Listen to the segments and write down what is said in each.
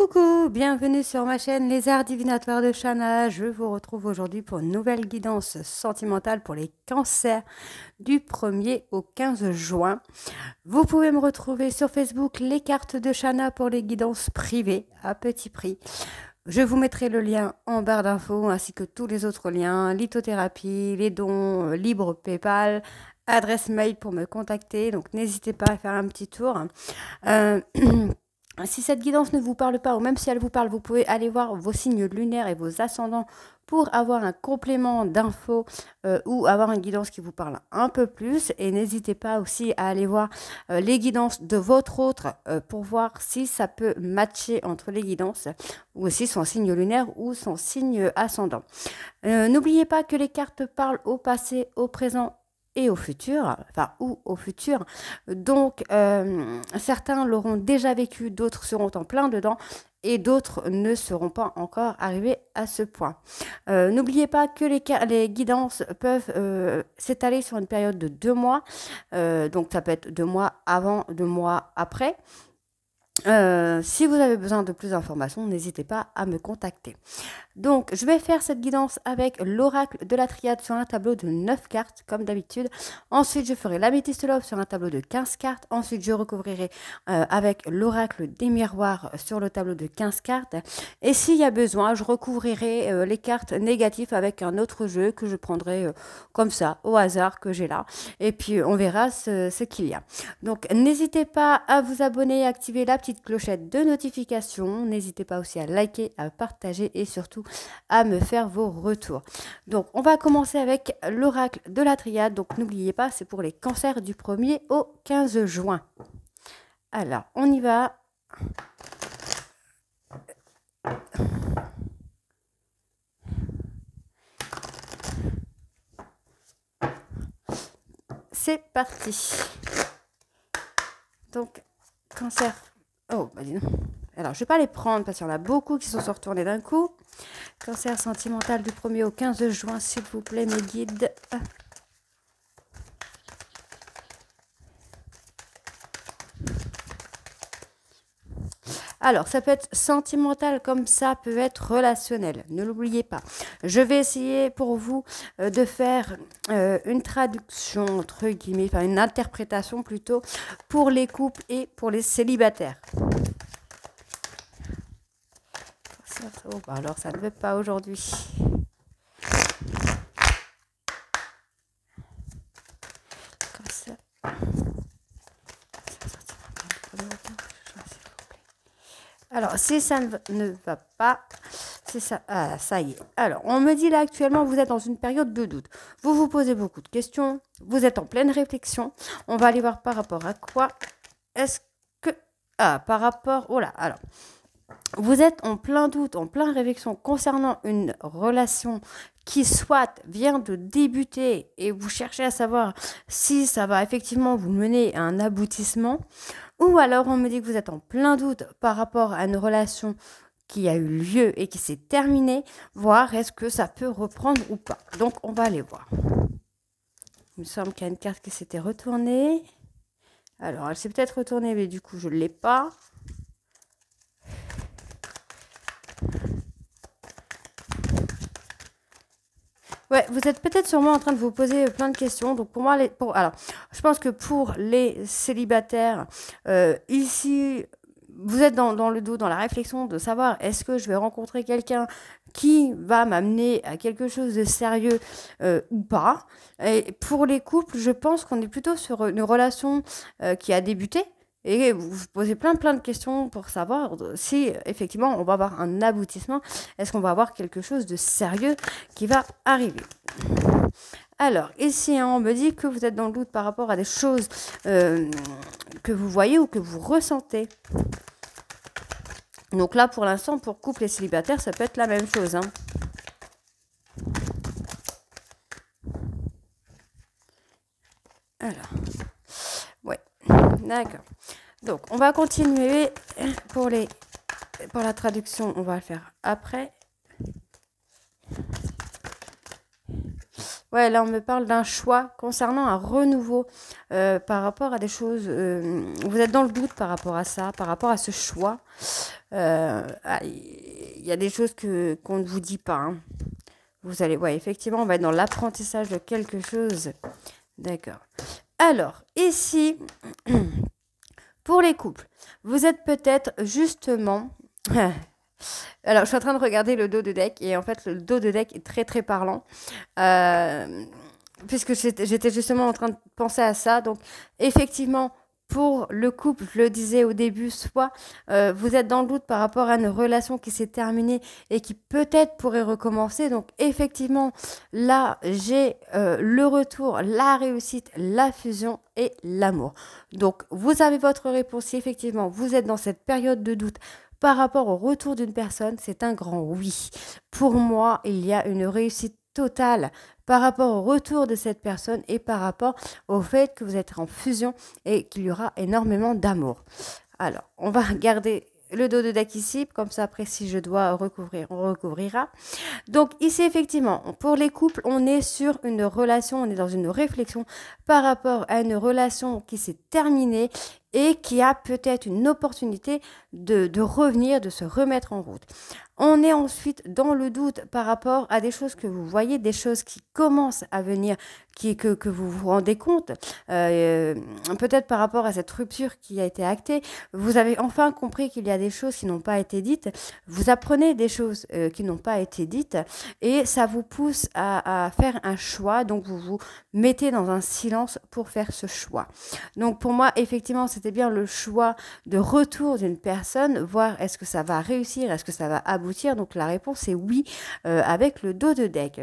Coucou, bienvenue sur ma chaîne Les Arts Divinatoires de Shana. Je vous retrouve aujourd'hui pour une nouvelle guidance sentimentale pour les cancers du 1er au 15 juin. Vous pouvez me retrouver sur Facebook Les Cartes de Shana pour les guidances privées à petit prix. Je vous mettrai le lien en barre d'infos ainsi que tous les autres liens, lithothérapie, les dons, libre PayPal, adresse mail pour me contacter. Donc n'hésitez pas à faire un petit tour. Si cette guidance ne vous parle pas, ou même si elle vous parle, vous pouvez aller voir vos signes lunaires et vos ascendants pour avoir un complément d'infos ou avoir une guidance qui vous parle un peu plus. Et n'hésitez pas aussi à aller voir les guidances de votre autre pour voir si ça peut matcher entre les guidances ou aussi son signe lunaire ou son signe ascendant. N'oubliez pas que les cartes parlent au passé, au présent et au futur, enfin ou au futur. Donc certains l'auront déjà vécu, d'autres seront en plein dedans et d'autres ne seront pas encore arrivés à ce point. N'oubliez pas que les guidances peuvent s'étaler sur une période de 2 mois, donc ça peut être 2 mois avant, 2 mois après. Si vous avez besoin de plus d'informations, n'hésitez pas à me contacter. Donc, je vais faire cette guidance avec l'oracle de la triade sur un tableau de 9 cartes, comme d'habitude. Ensuite, je ferai l'améthyste love sur un tableau de 15 cartes. Ensuite, je recouvrirai avec l'oracle des miroirs sur le tableau de 15 cartes. Et s'il y a besoin, je recouvrirai les cartes négatives avec un autre jeu que je prendrai comme ça, au hasard que j'ai là. Et puis, on verra ce qu'il y a. Donc, n'hésitez pas à vous abonner, à activer la petite clochette de notification. N'hésitez pas aussi à liker, à partager et surtout à me faire vos retours. Donc, on va commencer avec l'oracle de la triade. Donc, n'oubliez pas, c'est pour les cancers du 1er au 15 juin. Alors, on y va. C'est parti. Donc, cancer. Oh, bah dis donc. Alors, je ne vais pas les prendre parce qu'il y en a beaucoup qui sont retournés d'un coup. Cancer sentimental du 1er au 15 juin, s'il vous plaît, mes guides. Alors, ça peut être sentimental comme ça peut être relationnel. Ne l'oubliez pas. Je vais essayer pour vous de faire une traduction, entre guillemets, enfin une interprétation plutôt, pour les couples et pour les célibataires. Oh, bah alors, ça ne veut pas aujourd'hui. Comme ça. Alors, si ça ne va pas, c'est ça. Ah, ça y est. Alors, on me dit là actuellement, vous êtes dans une période de doute. Vous vous posez beaucoup de questions. Vous êtes en pleine réflexion. On va aller voir par rapport à quoi. Est-ce que... Ah, par rapport... Oh là, alors... Vous êtes en plein doute, en pleine réflexion concernant une relation qui soit vient de débuter et vous cherchez à savoir si ça va effectivement vous mener à un aboutissement, ou alors on me dit que vous êtes en plein doute par rapport à une relation qui a eu lieu et qui s'est terminée, voir est-ce que ça peut reprendre ou pas. Donc on va aller voir. Il me semble qu'il y a une carte qui s'était retournée. Alors elle s'est peut-être retournée mais du coup je ne l'ai pas. Ouais, vous êtes peut-être sûrement en train de vous poser plein de questions. Donc pour moi, alors, je pense que pour les célibataires, ici, vous êtes dans le doute, dans la réflexion de savoir est-ce que je vais rencontrer quelqu'un qui va m'amener à quelque chose de sérieux ou pas. Et pour les couples, je pense qu'on est plutôt sur une relation qui a débuté. Et vous vous posez plein de questions pour savoir si effectivement on va avoir un aboutissement. Est-ce qu'on va avoir quelque chose de sérieux qui va arriver? Alors, ici, on me dit que vous êtes dans le doute par rapport à des choses que vous voyez ou que vous ressentez. Donc là, pour l'instant, pour couple et célibataire, ça peut être la même chose. Hein. Alors, ouais, d'accord. Donc, on va continuer pour la traduction. On va le faire après. Ouais, là, on me parle d'un choix concernant un renouveau par rapport à des choses. Vous êtes dans le doute par rapport à ça, par rapport à ce choix. Il y a des choses qu'on ne vous dit pas, hein. Vous allez, ouais, effectivement, on va être dans l'apprentissage de quelque chose. D'accord. Alors, ici, pour les couples, vous êtes peut-être justement. Alors, je suis en train de regarder le dos de deck et en fait, le dos de deck est très très parlant. Euh, Puisque j'étais justement en train de penser à ça. Donc, effectivement, pour le couple, je le disais au début, soit vous êtes dans le doute par rapport à une relation qui s'est terminée et qui peut-être pourrait recommencer. Donc, effectivement, là, j'ai le retour, la réussite, la fusion et l'amour. Donc, vous avez votre réponse. Si effectivement, vous êtes dans cette période de doute par rapport au retour d'une personne, c'est un grand oui. Pour moi, il y a une réussite totale par rapport au retour de cette personne et par rapport au fait que vous êtes en fusion et qu'il y aura énormément d'amour. Alors, on va garder le dos de deck ici, comme ça après si je dois recouvrir, on recouvrira. Donc ici effectivement, pour les couples, on est sur une relation, on est dans une réflexion par rapport à une relation qui s'est terminée et qui a peut-être une opportunité de revenir, de se remettre en route. On est ensuite dans le doute par rapport à des choses que vous voyez, des choses qui commencent à venir, que vous vous rendez compte, peut-être par rapport à cette rupture qui a été actée. Vous avez enfin compris qu'il y a des choses qui n'ont pas été dites. Vous apprenez des choses qui n'ont pas été dites et ça vous pousse à faire un choix. Donc, vous vous mettez dans un silence pour faire ce choix. Donc, pour moi, effectivement, c'était bien le choix de retour d'une personne, voir est-ce que ça va réussir, est-ce que ça va aboutir. Donc, la réponse est oui avec le dos de deck.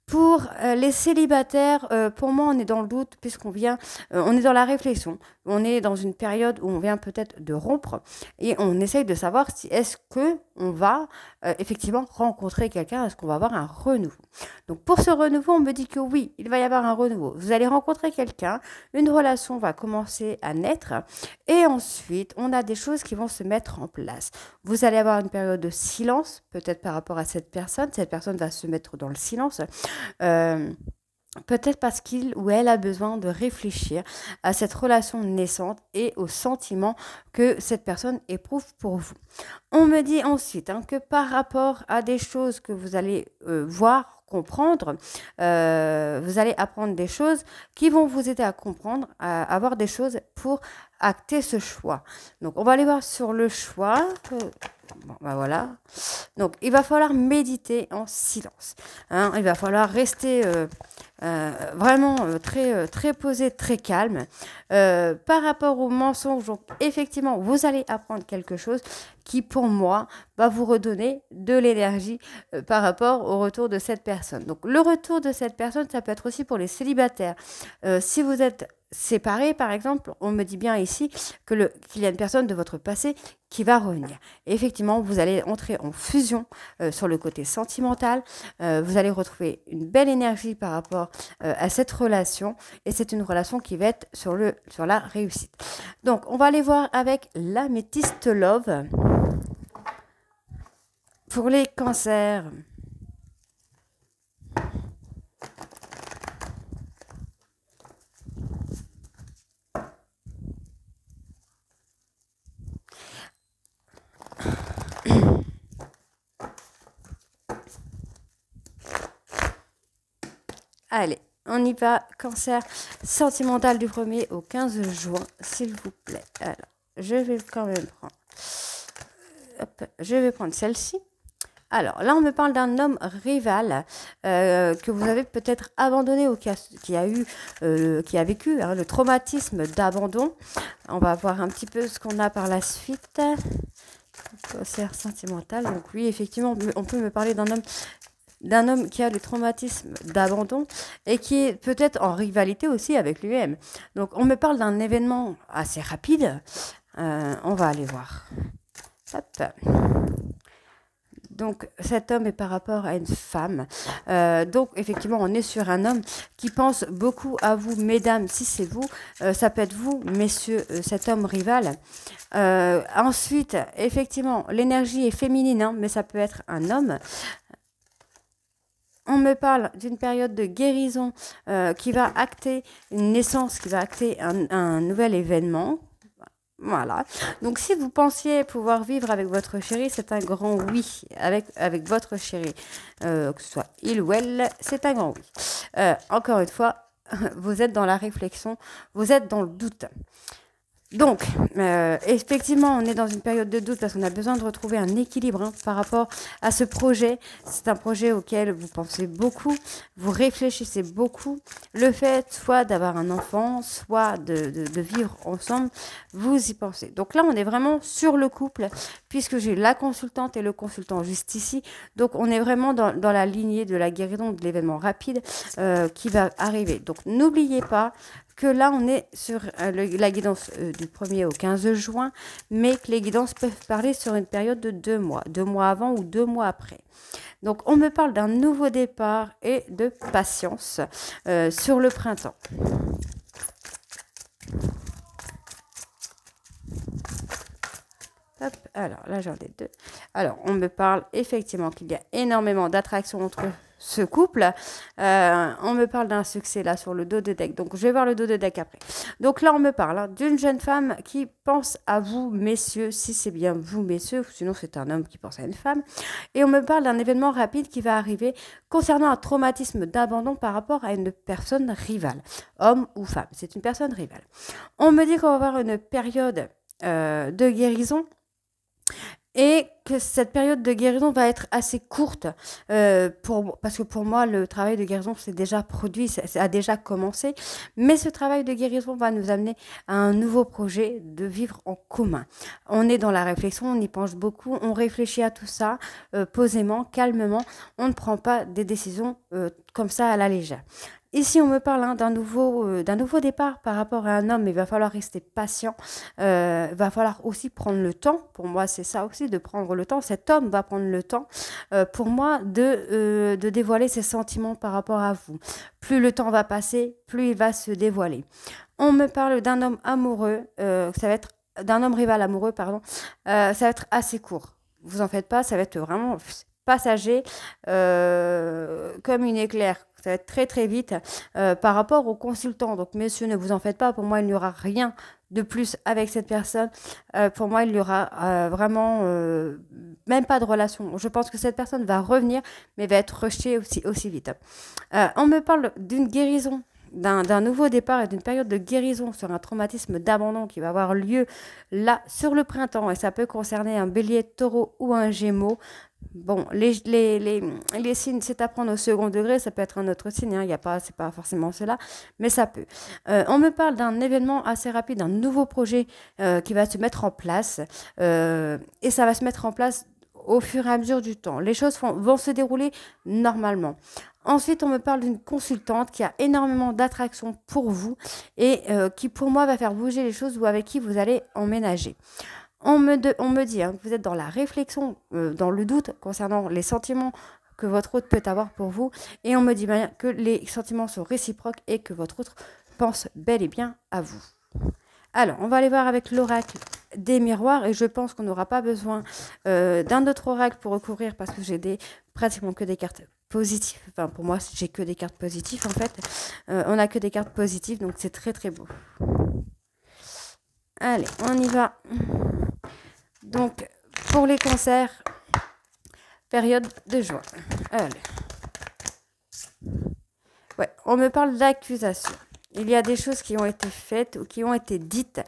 Pour les célibataires, pour moi, on est dans le doute puisqu'on vient, on est dans la réflexion. On est dans une période où on vient peut-être de rompre et on essaye de savoir si est-ce que on va effectivement rencontrer quelqu'un, est-ce qu'on va avoir un renouveau. Donc pour ce renouveau, on me dit que oui, il va y avoir un renouveau. Vous allez rencontrer quelqu'un, une relation va commencer à naître et ensuite, on a des choses qui vont se mettre en place. Vous allez avoir une période de silence, peut-être par rapport à cette personne. Cette personne va se mettre dans le silence. Euh, Peut-être parce qu'il ou elle a besoin de réfléchir à cette relation naissante et aux sentiments que cette personne éprouve pour vous. On me dit ensuite que par rapport à des choses que vous allez voir, comprendre, vous allez apprendre des choses qui vont vous aider à comprendre, à avoir des choses pour acter ce choix. Donc, on va aller voir sur le choix. Bon, ben voilà. Donc, il va falloir méditer en silence. Il va falloir rester vraiment très posé, très calme. Par rapport aux mensonges, donc, effectivement, vous allez apprendre quelque chose qui, pour moi, va vous redonner de l'énergie par rapport au retour de cette personne. Donc, le retour de cette personne, ça peut être aussi pour les célibataires. Si vous êtes séparés, par exemple, on me dit bien ici qu'il y a une personne de votre passé qui va revenir. Et effectivement, vous allez entrer en fusion sur le côté sentimental. Vous allez retrouver une belle énergie par rapport à cette relation. Et c'est une relation qui va être sur la réussite. Donc, on va aller voir avec l'améthyste love pour les cancers. Allez, on y va. Cancer sentimental du 1er au 15 juin, s'il vous plaît. Alors, je vais quand même prendre... Hop, je vais prendre celle-ci. Alors, là, on me parle d'un homme rival que vous avez peut-être abandonné ou qui a vécu le traumatisme d'abandon. On va voir un petit peu ce qu'on a par la suite. Cancer sentimental. Donc oui, effectivement, on peut me parler d'un homme qui a le traumatisme d'abandon et qui est peut-être en rivalité aussi avec lui-même. Donc, on me parle d'un événement assez rapide. On va aller voir. Hop. Donc, cet homme est par rapport à une femme. Donc, effectivement, on est sur un homme qui pense beaucoup à vous, mesdames, si c'est vous. Ça peut être vous, messieurs, cet homme rival. Ensuite, effectivement, l'énergie est féminine, mais ça peut être un homme. On me parle d'une période de guérison qui va acter une naissance, qui va acter un nouvel événement. Voilà. Donc, si vous pensiez pouvoir vivre avec votre chéri, c'est un grand oui. Avec votre chéri, que ce soit il ou elle, c'est un grand oui. Encore une fois, vous êtes dans la réflexion, vous êtes dans le doute. Donc, effectivement, on est dans une période de doute parce qu'on a besoin de retrouver un équilibre par rapport à ce projet. C'est un projet auquel vous pensez beaucoup, vous réfléchissez beaucoup. Le fait soit d'avoir un enfant, soit de vivre ensemble, vous y pensez. Donc là, on est vraiment sur le couple puisque j'ai la consultante et le consultant juste ici. Donc, on est vraiment dans la lignée de la guérison, de l'événement rapide qui va arriver. Donc, n'oubliez pas que là, on est sur la guidance du 1er au 15 juin, mais que les guidances peuvent parler sur une période de 2 mois, 2 mois avant ou 2 mois après. Donc, on me parle d'un nouveau départ et de patience sur le printemps. Hop, alors là, j'en ai 2. Alors, on me parle effectivement qu'il y a énormément d'attraction entre ce couple. On me parle d'un succès là sur le dos de deck. Donc, je vais voir le dos de deck après. Donc là, on me parle d'une jeune femme qui pense à vous, messieurs, si c'est bien vous, messieurs, sinon c'est un homme qui pense à une femme. Et on me parle d'un événement rapide qui va arriver concernant un traumatisme d'abandon par rapport à une personne rivale, homme ou femme. C'est une personne rivale. On me dit qu'on va avoir une période de guérison. Et que cette période de guérison va être assez courte, parce que pour moi, le travail de guérison s'est déjà produit, ça a déjà commencé. Mais ce travail de guérison va nous amener à un nouveau projet de vivre en commun. On est dans la réflexion, on y pense beaucoup, on réfléchit à tout ça posément, calmement. On ne prend pas des décisions comme ça à la légère. Ici, on me parle d'un nouveau départ par rapport à un homme, mais il va falloir rester patient. Il va falloir aussi prendre le temps. Pour moi, c'est ça aussi, de prendre le temps. Cet homme va prendre le temps, pour moi, de dévoiler ses sentiments par rapport à vous. Plus le temps va passer, plus il va se dévoiler. On me parle d'un homme amoureux, ça va être d'un homme rival amoureux, pardon. Ça va être assez court. Vous en faites pas, ça va être vraiment passager, comme une éclair. Ça va être très très vite par rapport au consultant. Donc messieurs, ne vous en faites pas. Pour moi, il n'y aura rien de plus avec cette personne. Pour moi, il n'y aura vraiment même pas de relation. Je pense que cette personne va revenir, mais va être rejetée aussi vite. On me parle d'une guérison, d'un nouveau départ et d'une période de guérison sur un traumatisme d'abandon qui va avoir lieu là sur le printemps. Et ça peut concerner un bélier, taureau ou un gémeaux. Bon, les signes, c'est à prendre au second degré, ça peut être un autre signe, c'est pas forcément cela, mais ça peut. On me parle d'un événement assez rapide, d'un nouveau projet qui va se mettre en place, et ça va se mettre en place au fur et à mesure du temps. Les choses vont se dérouler normalement. Ensuite, on me parle d'une consultante qui a énormément d'attraction pour vous et qui, pour moi, va faire bouger les choses ou avec qui vous allez emménager. On me dit que vous êtes dans la réflexion, dans le doute concernant les sentiments que votre autre peut avoir pour vous. Et on me dit que les sentiments sont réciproques et que votre autre pense bel et bien à vous. Alors, on va aller voir avec l'oracle des miroirs. Et je pense qu'on n'aura pas besoin d'un autre oracle pour recouvrir parce que j'ai pratiquement que des cartes positives. Enfin, pour moi, j'ai que des cartes positives en fait. On n'a que des cartes positives, donc c'est très très beau. Allez, on y va. Donc, pour les cancers, période de juin. Allez. Ouais, on me parle d'accusation. Il y a des choses qui ont été faites ou qui ont été dites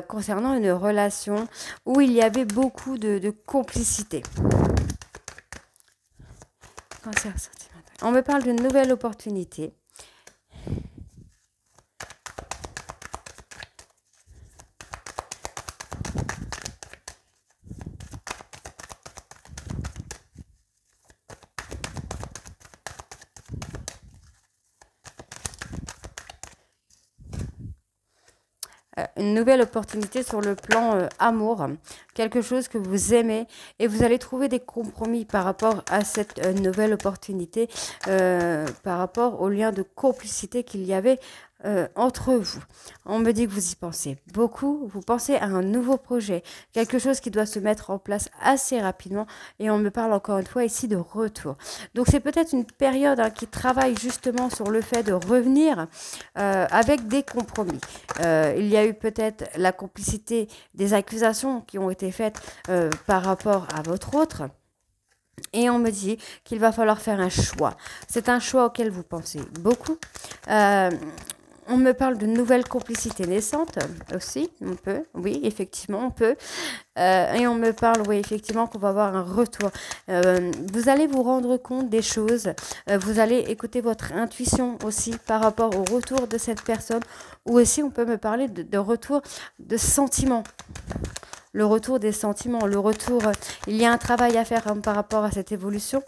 concernant une relation où il y avait beaucoup de complicité. Cancer sentimental. On me parle d'une nouvelle opportunité. Une nouvelle opportunité sur le plan amour, quelque chose que vous aimez et vous allez trouver des compromis par rapport à cette nouvelle opportunité, par rapport au lien de complicité qu'il y avait entre vous. On me dit que vous y pensez beaucoup, vous pensez à un nouveau projet, quelque chose qui doit se mettre en place assez rapidement et on me parle encore une fois ici de retour. Donc c'est peut-être une période qui travaille justement sur le fait de revenir avec des compromis. Il y a eu peut-être la complicité des accusations qui ont été faites par rapport à votre autre. Et on me dit qu'il va falloir faire un choix. C'est un choix auquel vous pensez beaucoup. Euh, on me parle de nouvelles complicités naissantes aussi, on peut, oui, effectivement, on peut. Et on me parle, oui, effectivement, qu'on va avoir un retour. Vous allez vous rendre compte des choses, vous allez écouter votre intuition aussi par rapport au retour de cette personne, ou aussi on peut me parler de retour de sentiments. Le retour des sentiments, le retour, il y a un travail à faire par rapport à cette évolution,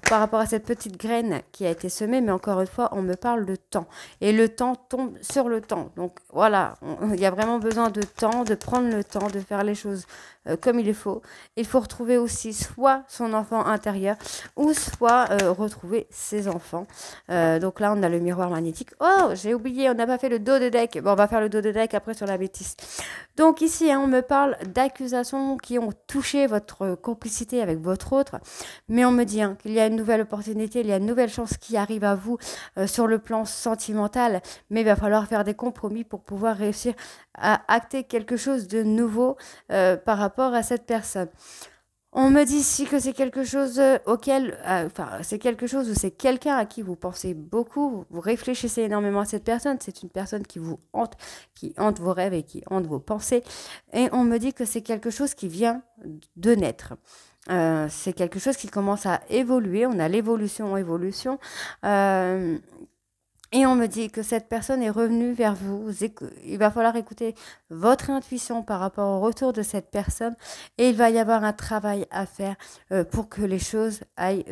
par rapport à cette petite graine qui a été semée, mais encore une fois, on me parle de temps. Et le temps tombe sur le temps. Donc voilà, il y a vraiment besoin de temps, de prendre le temps, de faire les choses comme il faut. Il faut retrouver aussi soit son enfant intérieur, ou soit retrouver ses enfants. Donc là, on a le miroir magnétique. Oh, j'ai oublié, on n'a pas fait le dos de deck. Bon, on va faire le dos de deck après sur la bêtise. Donc ici, on me parle d'accusations qui ont touché votre complicité avec votre autre, mais on me dit qu'il y a une nouvelle opportunité, il y a une nouvelle chance qui arrive à vous sur le plan sentimental, mais il va falloir faire des compromis pour pouvoir réussir à acter quelque chose de nouveau par rapport à cette personne. On me dit ici que c'est quelque chose c'est quelque chose où c'est quelqu'un à qui vous pensez beaucoup, vous réfléchissez énormément à cette personne, c'est une personne qui hante vos rêves et qui hante vos pensées. Et on me dit que c'est quelque chose qui vient de naître. C'est quelque chose qui commence à évoluer, on a l'évolution. Euh, et on me dit que cette personne est revenue vers vous. Il va falloir écouter votre intuition par rapport au retour de cette personne. Et il va y avoir un travail à faire pour que les choses aillent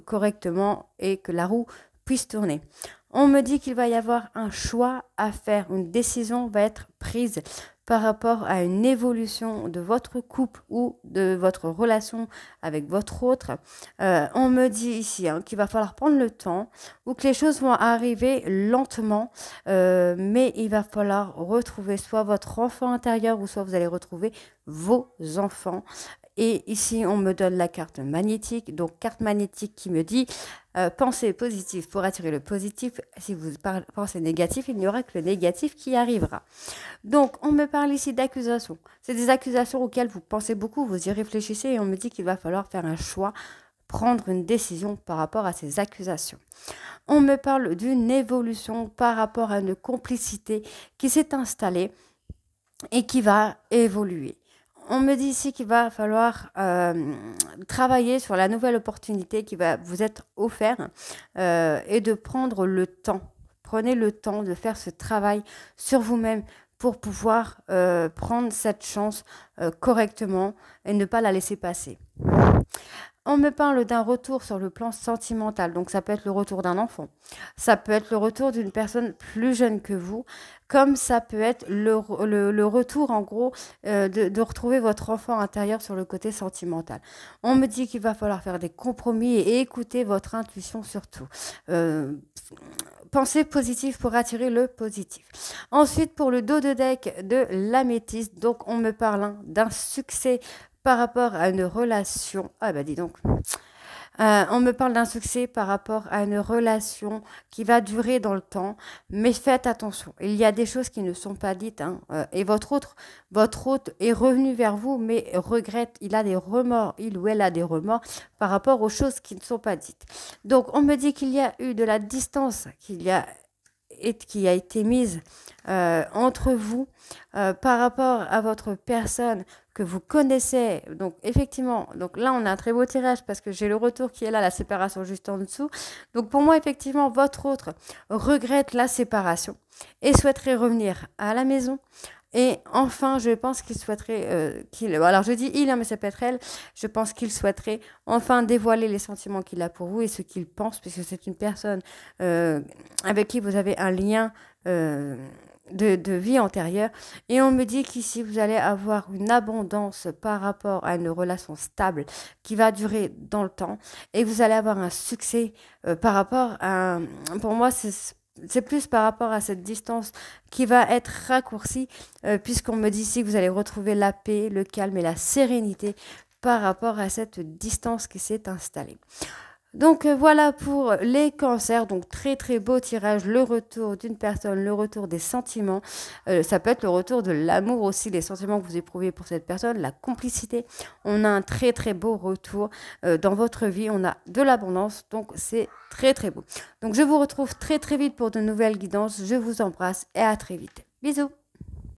correctement et que la roue puisse tourner. On me dit qu'il va y avoir un choix à faire. Une décision va être prise par rapport à une évolution de votre couple ou de votre relation avec votre autre. On me dit ici qu'il va falloir prendre le temps ou que les choses vont arriver lentement, mais il va falloir retrouver soit votre enfant intérieur ou soit vous allez retrouver vos enfants. Et ici, on me donne la carte magnétique. Donc, carte magnétique qui me dit pensez positif pour attirer le positif. Si vous pensez négatif, il n'y aura que le négatif qui arrivera. Donc, on me parle ici d'accusations. C'est des accusations auxquelles vous pensez beaucoup, vous y réfléchissez et on me dit qu'il va falloir faire un choix, prendre une décision par rapport à ces accusations. On me parle d'une évolution par rapport à une complicité qui s'est installée et qui va évoluer. On me dit ici qu'il va falloir travailler sur la nouvelle opportunité qui va vous être offerte et de prendre le temps. Prenez le temps de faire ce travail sur vous-même pour pouvoir prendre cette chance correctement et ne pas la laisser passer. On me parle d'un retour sur le plan sentimental, donc ça peut être le retour d'un enfant, ça peut être le retour d'une personne plus jeune que vous, comme ça peut être le retour en gros de retrouver votre enfant intérieur sur le côté sentimental. On me dit qu'il va falloir faire des compromis et écouter votre intuition surtout. Pensez positif pour attirer le positif. Ensuite, pour le dos de deck de l'améthyste, donc on me parle d'un succès par rapport à une relation. Ah bah dis donc. On me parle d'un succès par rapport à une relation qui va durer dans le temps, mais faites attention. Il y a des choses qui ne sont pas dites, et votre hôte est revenu vers vous, mais regrette, il a des remords, il ou elle a des remords par rapport aux choses qui ne sont pas dites. Donc, on me dit qu'il y a eu de la distance, qui a été mise entre vous par rapport à votre personne que vous connaissez. Donc effectivement, donc là on a un très beau tirage parce que j'ai le retour qui est là, la séparation juste en dessous. Donc pour moi effectivement votre autre regrette la séparation et souhaiterait revenir à la maison. Et enfin, je pense qu'il souhaiterait alors je dis il, mais ça peut être elle. Je pense qu'il souhaiterait enfin dévoiler les sentiments qu'il a pour vous et ce qu'il pense, puisque c'est une personne avec qui vous avez un lien de vie antérieure. Et on me dit qu'ici, vous allez avoir une abondance par rapport à une relation stable qui va durer dans le temps. Et vous allez avoir un succès par rapport à... Pour moi, c'est plus par rapport à cette distance qui va être raccourcie, puisqu'on me dit ici que vous allez retrouver la paix, le calme et la sérénité par rapport à cette distance qui s'est installée. Donc voilà pour les cancers, donc très très beau tirage, le retour d'une personne, le retour des sentiments, ça peut être le retour de l'amour aussi, les sentiments que vous éprouvez pour cette personne, la complicité, on a un très très beau retour dans votre vie, on a de l'abondance, donc c'est très très beau. Donc je vous retrouve très très vite pour de nouvelles guidances, je vous embrasse et à très vite. Bisous.